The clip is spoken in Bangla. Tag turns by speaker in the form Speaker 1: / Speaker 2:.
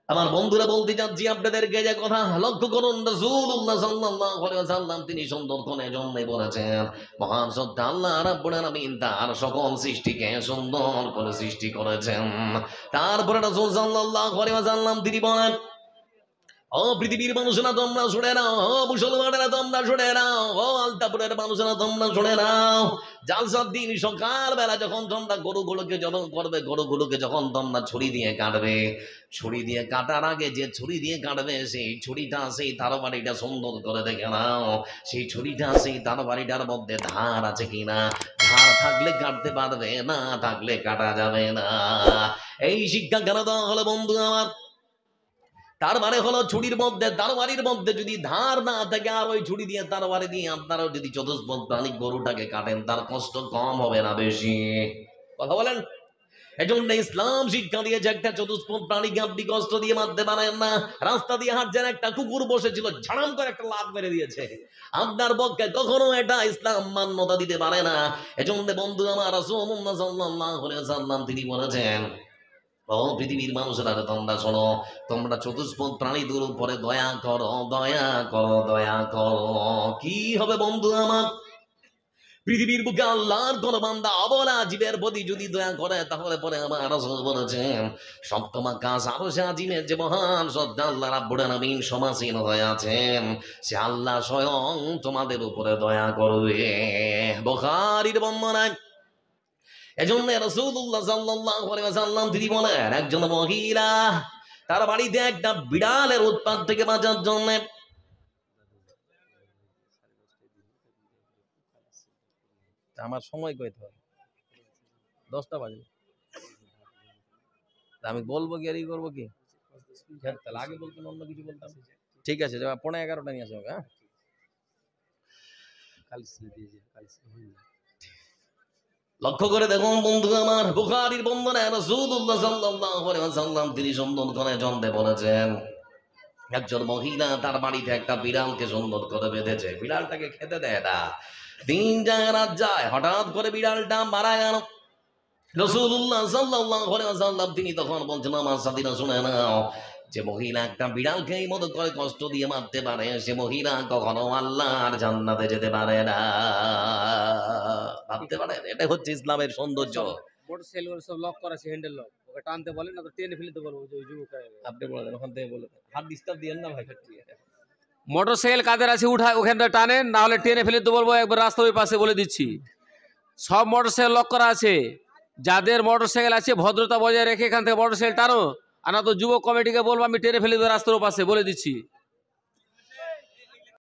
Speaker 1: আমার বন্ধুরা বলতে যাচ্ছি আপনাদেরকে যে কথা লক্ষ্য করুন, রাসূলুল্লাহ সাল্লাল্লাহু আলাইহি ওয়াসাল্লাম তিনি সুন্দর করে জন্মে বলেছেন, মহান সত্তা আল্লাহ রাব্বুল আলামিন তার সকল সৃষ্টিকে সুন্দর করে সৃষ্টি করেছেন। তারপরে রাসূল সাল্লাল্লাহু আলাইহি ওয়াসাল্লাম তিনি বলেন, ও পৃথিবীর মানুষেরা তোমরা শুনে নাও, ও মুসলমানেরা তোমরা শুনে নাও, ও আলতাপুরের মানুষেরা তোমরা শুনে নাও। জালসার দিন সকালবেলা যখন তোমরা গরুগুলোকে জবাই করবে, গরুগুলোকে যখন তোমরা ছুরি দিয়ে কাটবে, ছুরি দিয়ে কাটার আগে যে ছুরি দিয়ে কাটবে সেই ছুরিটা, সেই তরবারিটা সুন্দর করে দেখে নাও। সেই ছুরিটা, সেই তরবারিটার মধ্যে ধার আছে কিনা। ধার থাকলে কাটতে পারবে, না থাকলে কাটা যাবে না। এই শিক্ষা কেন দেওয়া হলো বন্ধু আমার? তার মানে হলো ছুরির মধ্যে, তরবারির মধ্যে যদি ধার না থাকে, আর ওই ছুরি দিয়ে তরবারি দিয়ে আপনারাও যদি চতুষ্পদ প্রাণী গরুটাকে কাটেন, তার কষ্ট কম হবে না বেশি? কথা বলেন। এজন্য ইসলাম শিক্ষা দিয়েছে একটা চতুষ্পদ প্রাণীকে আপনি কষ্ট দিয়ে মারতে পারেন না। রাস্তা দিয়ে হাঁটছেন, একটা কুকুর বসেছিল, ঝাড়াম করে একটা লাফ মেরে দিয়েছে, আপনার পক্ষে কখনো এটা ইসলাম মান্যতা দিতে পারে না। এজন্য বন্ধু আমার, রাসূলুল্লাহ সাল্লাল্লাহু আলাইহি ওয়াসাল্লাম তিনি বলেছেন, ও পৃথিবীর মানুষেরা তোমরা শোনো, তোমরা চতুষ্পদ প্রাণীদের উপরে দয়া করো, দয়া করো, দয়া করো। কি হবে বন্ধু আমার? পৃথিবীর বুকে আল্লাহর কোন বান্দা অবলা জীবের প্রতি যদি দয়া করে, তাহলে পরে আমার রাসূল বলেছেন, সপ্তম আকাশ আরশে আজিমের যে মহান সত্তা আল্লাহ রাব্বুল আলামিন সমাসীন হয়ে আছেন, সে আল্লাহ স্বয়ং তোমাদের উপরে দয়া করবে। বুখারীর বর্ণনায় এজন্য রাসূলুল্লাহ সাল্লাল্লাহু আলাইহি ওয়াসাল্লাম তিনি বলেন, একজন মহিলা তার বাড়িতে একটা বিড়ালের উৎপাত থেকে বাঁচার জন্য আমার সময় কইতে হবে 10টা বাজে, আমি বলবো কি আর ই করবো কি? তাহলে আগে বলতেন, অন্য কিছু বলতাম। ঠিক আছে, 11:15 নিয়ে আসো। হ্যাঁ, লক্ষ্য করে দেখুন বন্ধু আমার, বুখারীর বর্ণনায় রাসূলুল্লাহ সাল্লাল্লাহু আলাইহি ওয়াসাল্লাম তিনি সুন্দর করে জানতে বলেছেন, একজন মহিলা তার বাড়িতে একটা বিড়ালকে সুন্দর করে বেঁধেছে, বিড়ালটাকে খেতে দেয় না, দিন যায় রাত যায়, হঠাৎ করে বিড়ালটা মারা গেল। রাসূলুল্লাহ সাল্লাল্লাহু আলাইহি ওয়াসাল্লাম তিনি তখন বলছেন, আমার সাথীরা শুনে নাও, যে মহিলা একটা বিড়ালকে এই মতো করে কষ্ট দিয়ে মারতে পারে, সে মহিলা কখনো আল্লাহর জান্নাতে যেতে পারে না। ভাবতে পারেন, এটা হচ্ছে ইসলামের সৌন্দর্য।
Speaker 2: মোটরসাইকেল সব লক করা আছে, হ্যান্ডেল লক, ওকে টানতে বলেন না তো টেনে ফেলতে বলবো। ওই যুবক
Speaker 1: আপনি বলেন, ওখান থেকে বলেন, হাত ডিস্টার্ব দিয়েন না ভাই।
Speaker 2: মোটরসাইকেল কাদের আছে উঠায় ওখানটা টানেন, না হলে টেনে ফেলতে বলবো। একবার রাস্তা ওই পাশে বলে দিচ্ছি, সব মোটরসাইকেল লক করা আছে। যাদের মোটরসাইকেল আছে ভদ্রতা বজায় রেখে এখান থেকে মোটরসাইকেল টানো, আর না তো যুবক কমিটিকে বলবো আমি টেনে ফেলে দেবো রাস্তার পাশে, বলে দিচ্ছি।